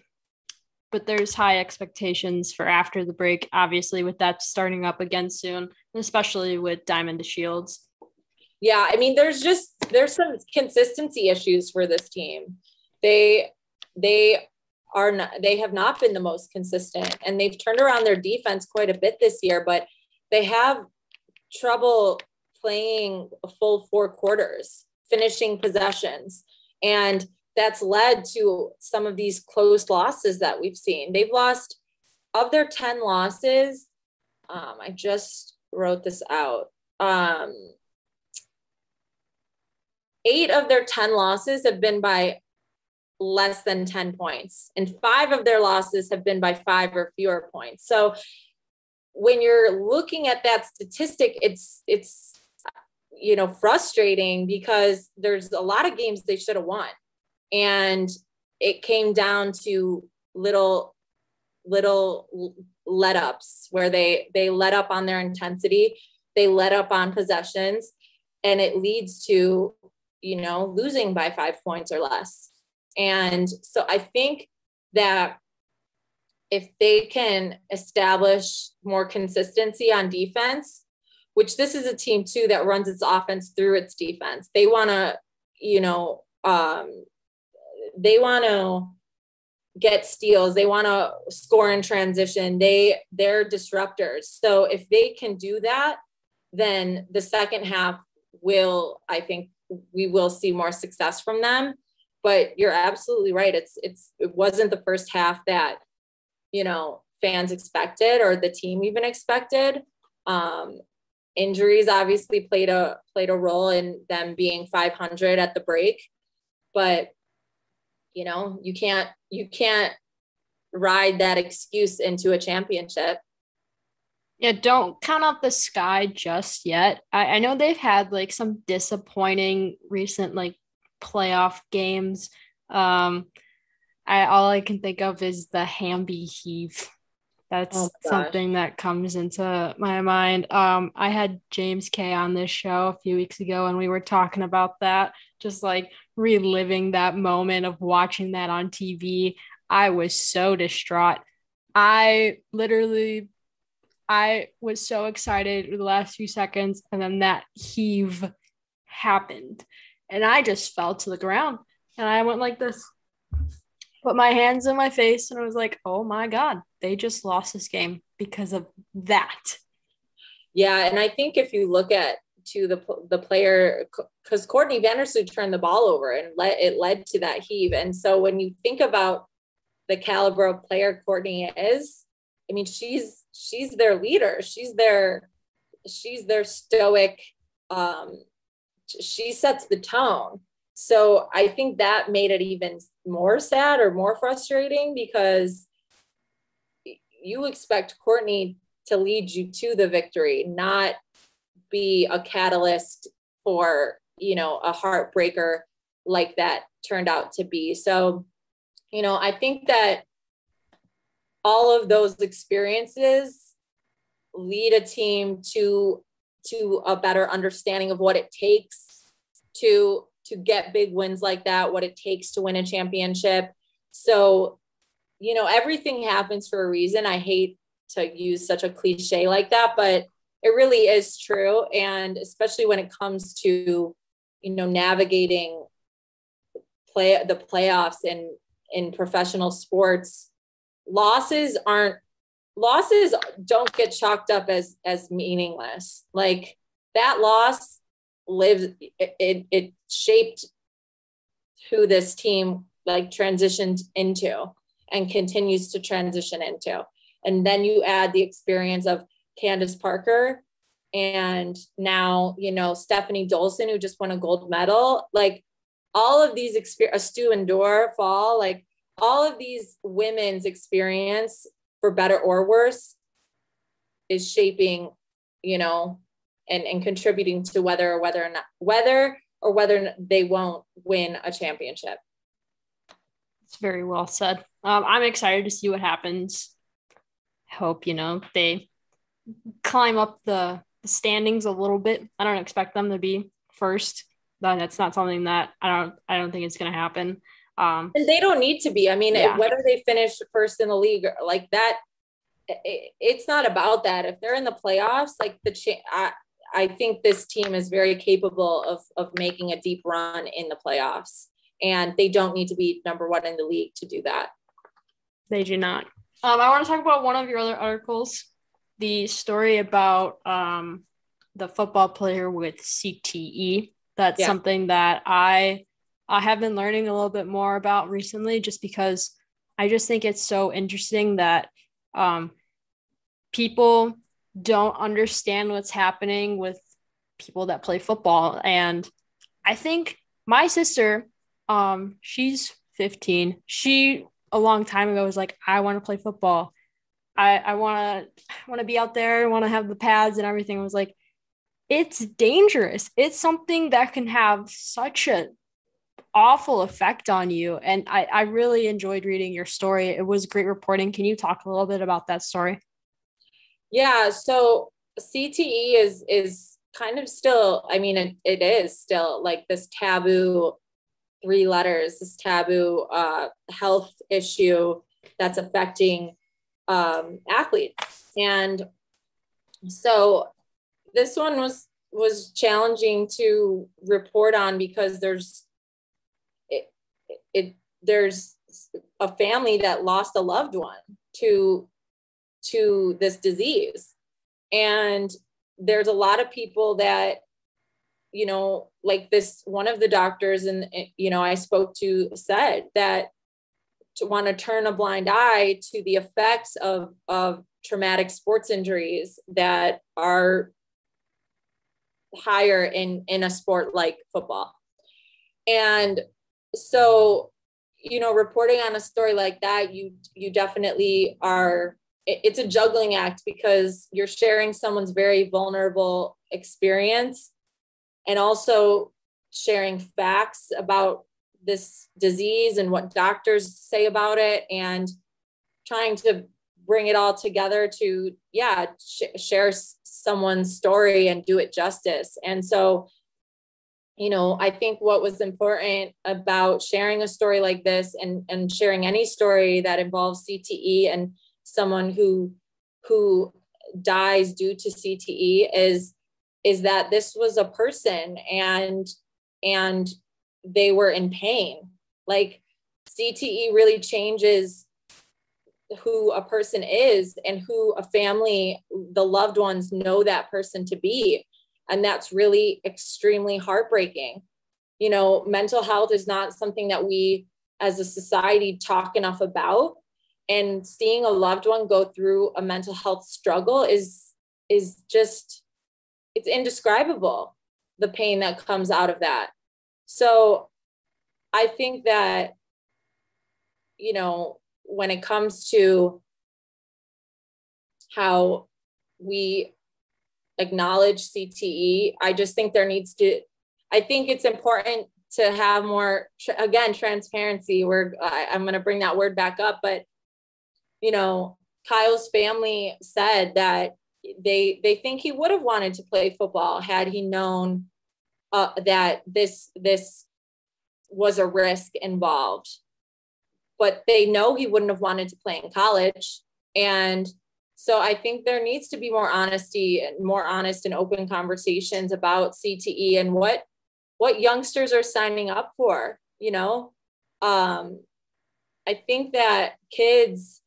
there's high expectations for after the break, obviously, with that starting up again soon, especially with Diamond to Shields. Yeah, I mean, there's some consistency issues for this team. They have not been the most consistent, and they've turned around their defense quite a bit this year, but they have trouble playing a full 4 quarters, finishing possessions. And that's led to some of these close losses that we've seen. They've lost, of their 10 losses, I just wrote this out. 8 of their 10 losses have been by less than 10 points, and 5 of their losses have been by 5 or fewer points. So when you're looking at that statistic, it's frustrating, because there's a lot of games they should have won, and it came down to little let ups where they let up on their intensity, they let up on possessions, and it leads to losing by 5 points or less. And so I think that if they can establish more consistency on defense, which this is a team too that runs its offense through its defense, they want to get steals, they want to score in transition, they're disruptors. So if they can do that, then the second half I think we will see more success from them. But you're absolutely right. It wasn't the first half that, fans expected, or the team even expected. Injuries obviously played a role in them being 500 at the break, but you can't ride that excuse into a championship. Yeah, don't count out the sky just yet. I know they've had like some disappointing recent like playoff games. All I can think of is the Hamby heave. That's something that comes into my mind. I had James K on this show a few weeks ago, and we were talking about that, just like reliving that moment of watching that on TV. I was so distraught. I was so excited for the last few seconds, and then that heave happened, and I just fell to the ground, and I went like this, put my hands in my face, and I was like, oh my God, they just lost this game because of that. Yeah, and I think if you look at the player, because Courtney Vandersloot turned the ball over, and it led to that heave. And so when you think about the caliber of player Courtney is, I mean, she's their leader. She's their stoic. She sets the tone. So I think that made it even more sad or more frustrating, because you expect Courtney to lead you to the victory, not be a catalyst for, a heartbreaker like that turned out to be. So, I think that all of those experiences lead a team to a better understanding of what it takes to get big wins like that, what it takes to win a championship. So, everything happens for a reason. I hate to use such a cliche like that, but it really is true. And especially when it comes to, navigating the playoffs in professional sports, losses don't get chalked up as meaningless. Like, that loss it shaped who this team like transitioned into and continues to transition into. And then you add the experience of Candace Parker, and now, Stephanie Dolson, who just won a gold medal. Like, all of these Stu and Dor Fall, like, all of these women's experience, for better or worse, is shaping, and contributing to whether they won't win a championship. It's very well said. I'm excited to see what happens. Hope, they climb up the standings a little bit. I don't expect them to be first that's not something that I don't think it's going to happen. And they don't need to be. I mean, Yeah. whether they finish first in the league or like that, it's not about that. If they're in the playoffs, like I think this team is very capable of making a deep run in the playoffs, and they don't need to be number one in the league to do that. They do not. I want to talk about one of your other articles, the story about the football player with CTE. That's something that I have been learning a little bit more about recently, just because I just think it's so interesting that people don't understand what's happening with people that play football. And I think my sister, she's 15. She a long time ago was like, I want to play football. I want to be out there. I want to have the pads and everything. I was like, it's dangerous. It's something that can have such an awful effect on you. And I really enjoyed reading your story. It was great reporting. Can you talk a little bit about that story? Yeah. So CTE is kind of still, I mean, it is still like this taboo 3 letters, this taboo health issue that's affecting athletes. And so this one was challenging to report on because there's a family that lost a loved one to this disease. And there's a lot of people that, like this, one of the doctors and, I spoke to said that to want to turn a blind eye to the effects of traumatic sports injuries that are higher in a sport like football. And so, reporting on a story like that, you definitely are, it's a juggling act because you're sharing someone's very vulnerable experience and also sharing facts about this disease and what doctors say about it, and trying to bring it all together to, share someone's story and do it justice. And so, I think what was important about sharing a story like this and sharing any story that involves CTE and someone who dies due to CTE is that this was a person and they were in pain. Like CTE really changes who a person is and who a family, the loved ones know that person to be. And that's really extremely heartbreaking. Mental health is not something that we as a society talk enough about. And seeing a loved one go through a mental health struggle is just, it's indescribable, the pain that comes out of that. So I think that, when it comes to how we acknowledge CTE, I just think I think it's important to have more, again, transparency. I'm going to bring that word back up, but, Kyle's family said that they think he would have wanted to play football had he known that this was a risk involved, but they know he wouldn't have wanted to play in college. And so I think there needs to be more honesty and more honest and open conversations about CTE and what youngsters are signing up for. I think that kids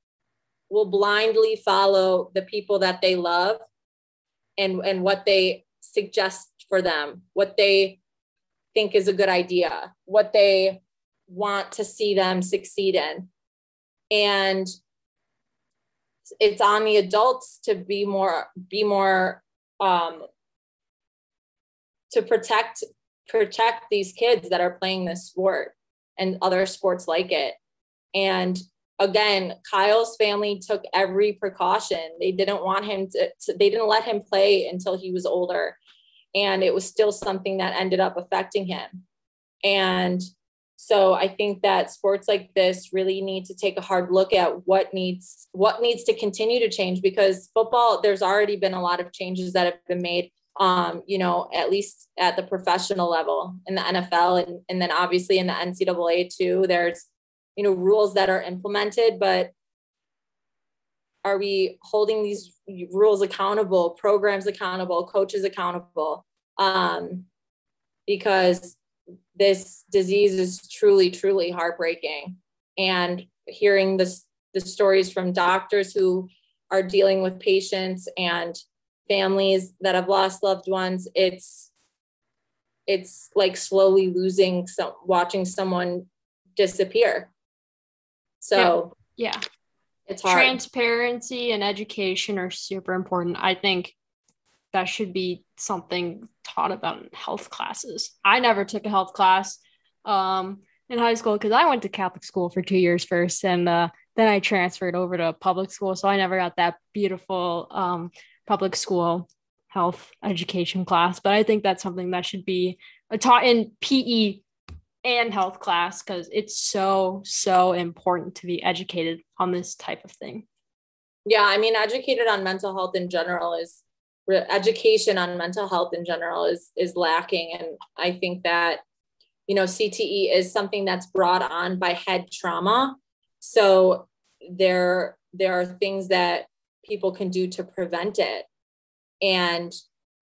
will blindly follow the people that they love and what they suggest for them, what they think is a good idea, what they want to see them succeed in. And it's on the adults to be more to protect these kids that are playing this sport and other sports like it. And again, Kyle's family took every precaution. They didn't want him they didn't let him play until he was older. And it was still something that ended up affecting him. And so I think that sports like this really need to take a hard look at what needs to continue to change, because football, there's already been a lot of changes that have been made at least at the professional level in the NFL, and then obviously in the NCAA too. There's, rules that are implemented, but are we holding these rules accountable, programs accountable, coaches accountable? Because this disease is truly, truly heartbreaking. And hearing the stories from doctors who are dealing with patients and families that have lost loved ones, it's like slowly watching someone disappear. So yeah. It's hard. Transparency and education are super important. I think that should be something taught about in health classes. I never took a health class in high school because I went to Catholic school for 2 years first, and then I transferred over to public school. So I never got that beautiful public school health education class. But I think that's something that should be taught in PE and health class, because it's so important to be educated on this type of thing. Yeah, I mean, education on mental health in general is lacking. And I think that, CTE is something that's brought on by head trauma. So there are things that people can do to prevent it. And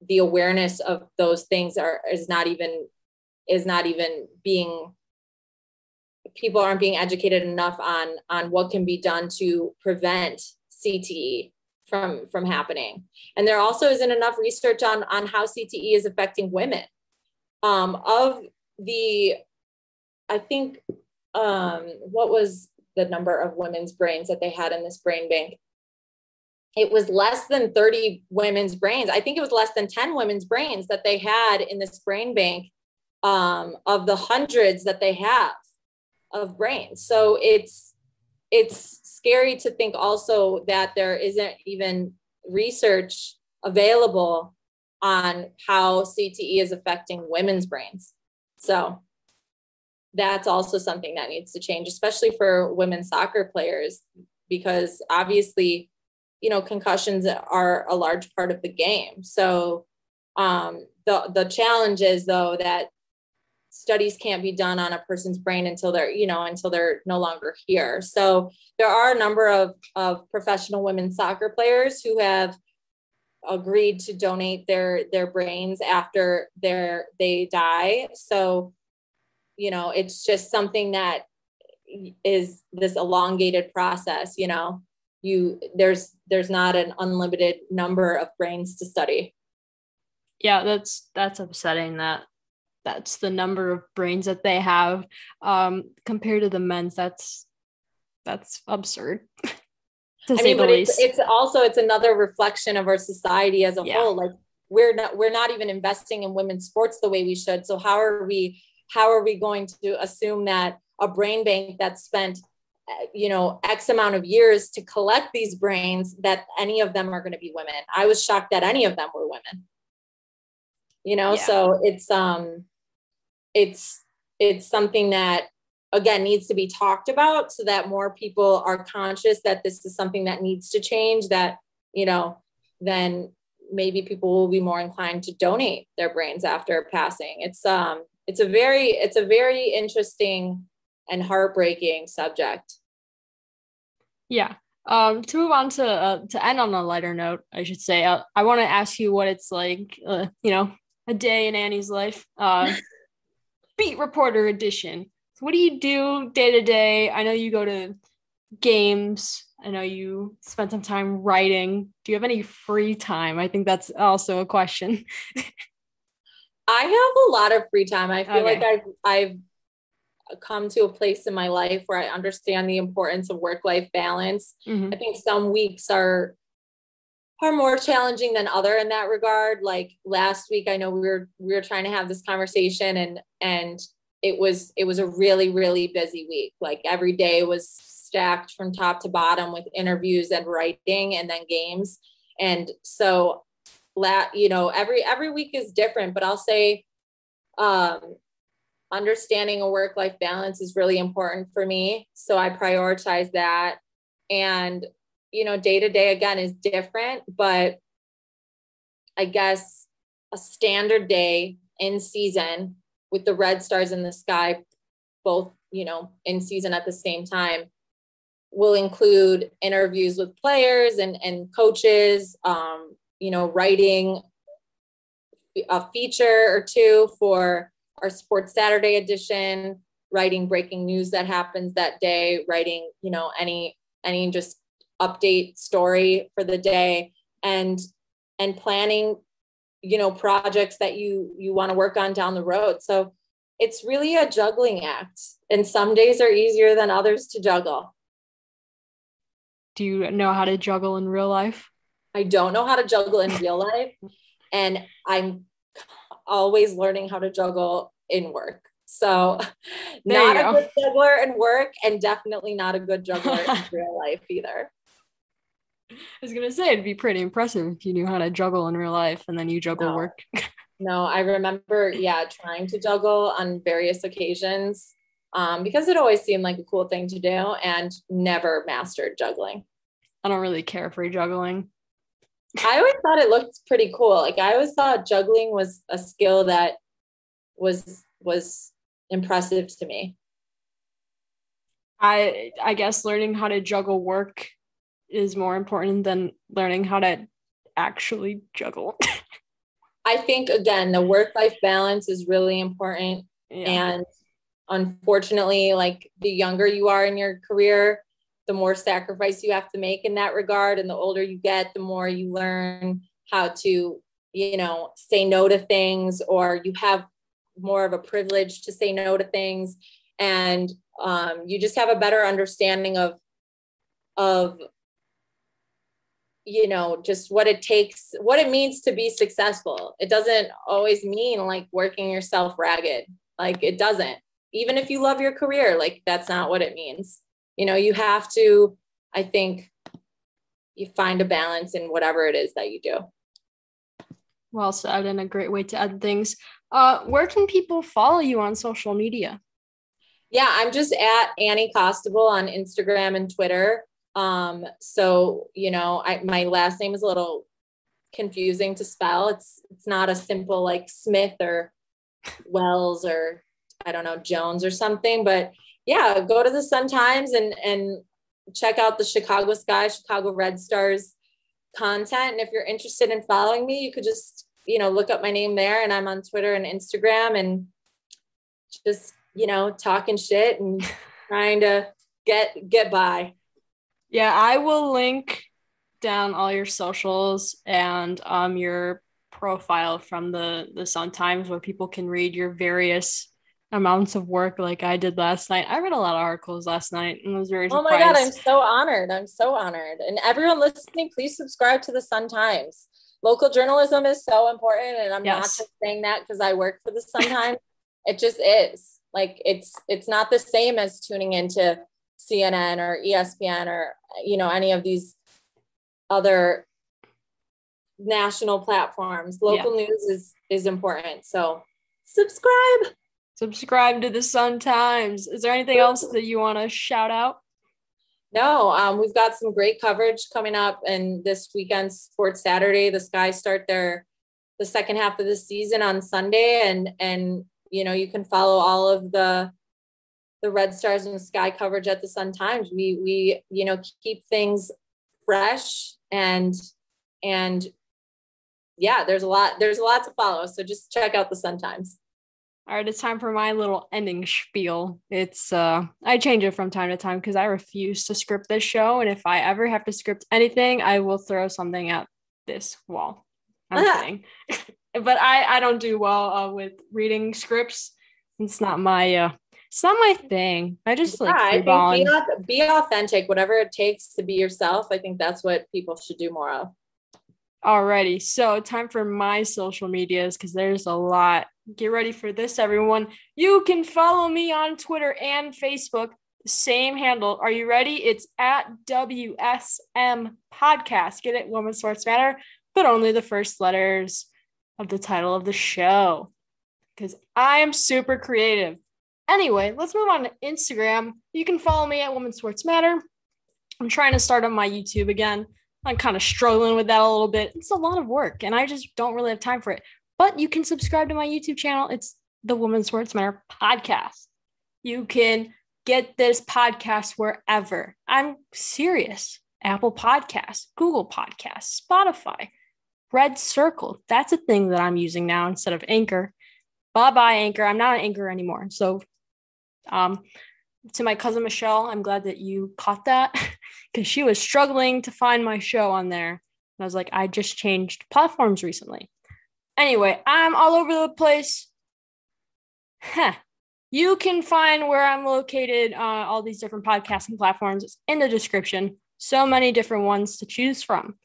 the awareness of those things is not even being, people aren't being educated enough on what can be done to prevent CTE from happening. And there also isn't enough research on how CTE is affecting women. I think, what was the number of women's brains that they had in this brain bank? It was less than 30 women's brains. I think it was less than 10 women's brains that they had in this brain bank, of the hundreds that they have of brains. So it's scary to think also that there isn't even research available on how CTE is affecting women's brains. So that's also something that needs to change, especially for women's soccer players, because obviously, concussions are a large part of the game. So the challenge is, though, that studies can't be done on a person's brain until they're no longer here. So there are a number of professional women's soccer players who have agreed to donate their brains after they die. So, it's just something that is this elongated process. There's not an unlimited number of brains to study. Yeah, that's upsetting that's the number of brains that they have compared to the men's. That's absurd. To say the least. It's another reflection of our society as a whole. Like we're not even investing in women's sports the way we should. So how are we going to assume that a brain bank that's spent X amount of years to collect these brains, that any of them are going to be women? I was shocked that any of them were women. So it's something that, again, needs to be talked about so that more people are conscious that this is something that needs to change, that, then maybe people will be more inclined to donate their brains after passing. It's a very interesting and heartbreaking subject. Yeah. To move on to end on a lighter note, I should say, I want to ask you what it's like, a day in Annie's life, beat reporter edition. So what do you do day to day? I know you go to games. I know you spend some time writing. Do you have any free time? I think that's also a question. I have a lot of free time. I feel like I've come to a place in my life where I understand the importance of work-life balance. Mm-hmm. I think some weeks are more challenging than other in that regard. Like last week, I know we were trying to have this conversation, and it was a really, really busy week. Like every day was stacked from top to bottom with interviews and writing and then games. And so every week is different, but I'll say, understanding a work-life balance is really important for me. So I prioritize that. And, day to day again is different, but I guess a standard day in season with the Red Stars in the sky, both, in season at the same time, will include interviews with players and coaches, writing a feature or two for our Sports Saturday edition, writing breaking news that happens that day, writing, any just update story for the day, and planning, projects that you want to work on down the road. So it's really a juggling act, and some days are easier than others to juggle. Do you know how to juggle in real life? I don't know how to juggle in real life, and I'm always learning how to juggle in work. So not a good juggler in work, and definitely not a good juggler in real life either. I was going to say, it'd be pretty impressive if you knew how to juggle in real life and then you juggle work. No, I remember, trying to juggle on various occasions because it always seemed like a cool thing to do, and never mastered juggling. I don't really care for juggling. I always thought it looked pretty cool. Like, I always thought juggling was a skill that was impressive to me. I guess learning how to juggle work is more important than learning how to actually juggle. I think, again, the work-life balance is really important. Yeah. And unfortunately, like, the younger you are in your career, the more sacrifice you have to make in that regard. And the older you get, the more you learn how to, say no to things, or you have more of a privilege to say no to things. And you just have a better understanding of just what it means to be successful. It doesn't always mean like working yourself ragged. Like, it doesn't. Even if you love your career, like, that's not what it means. You have to, I think, you find a balance in whatever it is that you do. Well said, and a great way to end things. Where can people follow you on social media? Yeah, I'm just at Annie Costabile on Instagram and Twitter. So, my last name is a little confusing to spell. It's not a simple like Smith or Wells or, I don't know, Jones or something, but yeah, go to the Sun-Times and check out the Chicago Red Stars content. And if you're interested in following me, you could just, look up my name there, and I'm on Twitter and Instagram, and just, talking shit and trying to get by. Yeah, I will link down all your socials and your profile from the Sun-Times, where people can read your various amounts of work like I did last night. I read a lot of articles last night and was very surprised. Oh my God, I'm so honored. And everyone listening, please subscribe to the Sun-Times. Local journalism is so important, and I'm not just saying that because I work for the Sun-Times. It just is. Like, it's not the same as tuning into CNN or ESPN or, any of these other national platforms. Local news is important. So subscribe to the Sun-Times. Is there anything else that you want to shout out? No, we've got some great coverage coming up, and this weekend's Sports Saturday, the Sky start the second half of the season on Sunday, and you can follow all of the Red Stars and Sky coverage at the Sun-Times. We keep things fresh, and yeah, there's a lot to follow. So just check out the Sun-Times. All right, it's time for my little ending spiel. It's I change it from time to time because I refuse to script this show, and if I ever have to script anything, I will throw something at this wall. I'm kidding. But I don't do well with reading scripts. It's not my thing. I just be authentic, whatever it takes to be yourself. I think that's what people should do more of. Alrighty, so time for my social medias because there's a lot. Get ready for this, everyone. You can follow me on Twitter and Facebook. The same handle. Are you ready? It's at WSM Podcast. Get it? Women's Sports Matter, but only the first letters of the title of the show because I am super creative. Anyway, let's move on to Instagram. You can follow me at Women's Sports Matter. I'm trying to start on my YouTube again. I'm kind of struggling with that a little bit. It's a lot of work, and I just don't really have time for it. But you can subscribe to my YouTube channel. It's the Women's Sports Matter podcast. You can get this podcast wherever. I'm serious. Apple Podcasts, Google Podcasts, Spotify, Red Circle. That's a thing that I'm using now instead of Anchor. Bye-bye, Anchor. I'm not an Anchor anymore. So to my cousin Michelle, I'm glad that you caught that because she was struggling to find my show on there. And I was like, I just changed platforms recently. Anyway, I'm all over the place. You can find where I'm located, all these different podcasting platforms. It's in the description. So many different ones to choose from.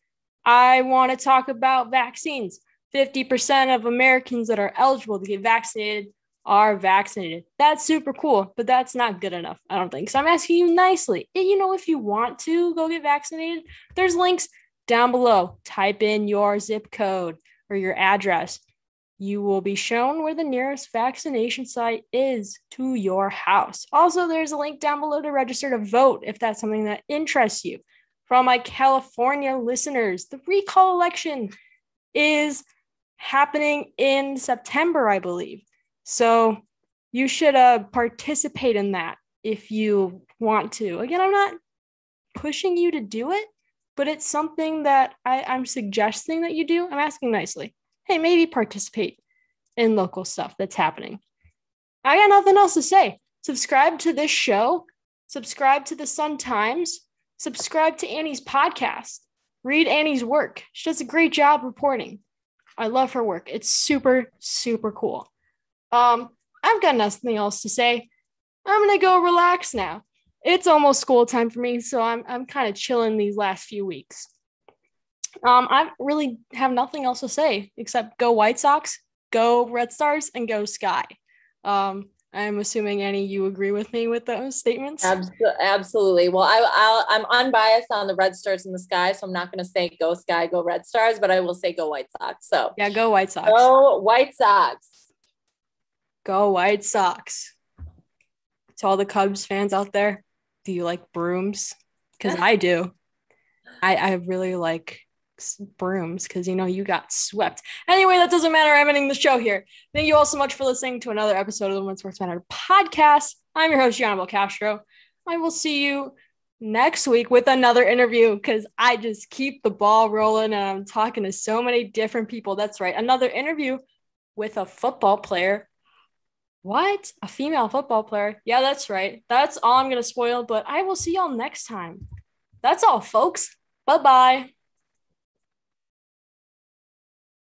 I want to talk about vaccines. 50% of Americans that are eligible to get vaccinated are vaccinated. That's super cool, but that's not good enough, I don't think. So I'm asking you nicely. If you want to go get vaccinated, there's links down below. Type in your zip code or your address. You will be shown where the nearest vaccination site is to your house. Also, there's a link down below to register to vote if that's something that interests you. For all my California listeners, the recall election is happening in September, I believe. So you should participate in that if you want to. Again, I'm not pushing you to do it, but it's something that I'm suggesting that you do. I'm asking nicely. Hey, maybe participate in local stuff that's happening. I got nothing else to say. Subscribe to this show. Subscribe to the Sun Times. Subscribe to Annie's podcast. Read Annie's work. She does a great job reporting. I love her work. It's super, super cool. I've got nothing else to say. I'm going to go relax now. It's almost school time for me, so I'm kind of chilling these last few weeks. I really have nothing else to say except go White Sox, go Red Stars, and go Sky. I'm assuming, Annie, you agree with me with those statements? Absolutely. Well, I'm unbiased on the Red Stars in the Sky, so I'm not going to say go Sky, go Red Stars, but I will say go White Sox. So yeah, go White Sox. Go White Sox. Go White Sox. To all the Cubs fans out there, do you like brooms? Because I do. I really like brooms because you got swept. Anyway, that doesn't matter. I'm ending the show here. Thank you all so much for listening to another episode of the Women's Sports Matter podcast. I'm your host, Gianna Castro. I will see you next week with another interview because I just keep the ball rolling and I'm talking to so many different people. That's right. Another interview with a football player. What? A female football player? Yeah, that's right. That's all I'm going to spoil, but I will see y'all next time. That's all, folks. Bye-bye.